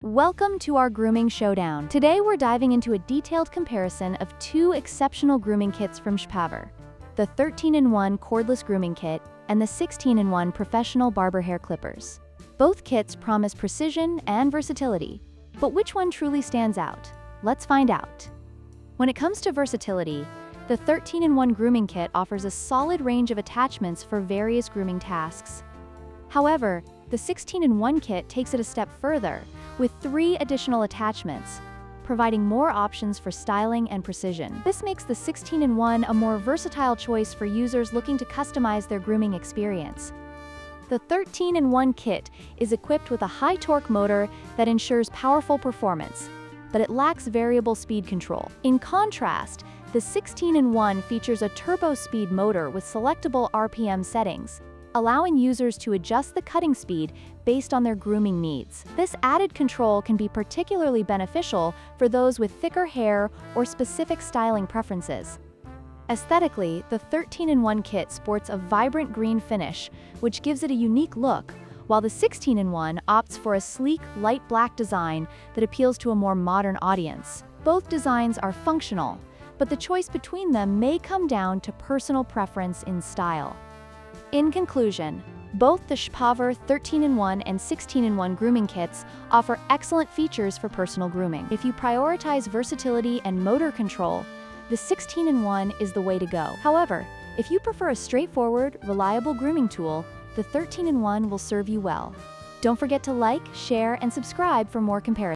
Welcome to our Grooming Showdown. Today we're diving into a detailed comparison of two exceptional grooming kits from SHPAVVVER, the 13-in-1 Cordless Grooming Kit and the 16-in-1 Professional Barber Hair Clippers. Both kits promise precision and versatility, but which one truly stands out? Let's find out. When it comes to versatility, the 13-in-1 Grooming Kit offers a solid range of attachments for various grooming tasks. However, the 16-in-1 kit takes it a step further, with 3 additional attachments, providing more options for styling and precision. This makes the 16-in-1 a more versatile choice for users looking to customize their grooming experience. The 13-in-1 kit is equipped with a high-torque motor that ensures powerful performance, but it lacks variable speed control. In contrast, the 16-in-1 features a turbo speed motor with selectable RPM settings, allowing users to adjust the cutting speed based on their grooming needs. This added control can be particularly beneficial for those with thicker hair or specific styling preferences. Aesthetically, the 13-in-1 kit sports a vibrant green finish, which gives it a unique look, while the 16-in-1 opts for a sleek, light black design that appeals to a more modern audience. Both designs are functional, but the choice between them may come down to personal preference in style. In conclusion, both the SHPAVVVER 13-in-1 and 16-in-1 grooming kits offer excellent features for personal grooming. If you prioritize versatility and motor control, the 16-in-1 is the way to go. However, if you prefer a straightforward, reliable grooming tool, the 13-in-1 will serve you well. Don't forget to like, share, and subscribe for more comparisons.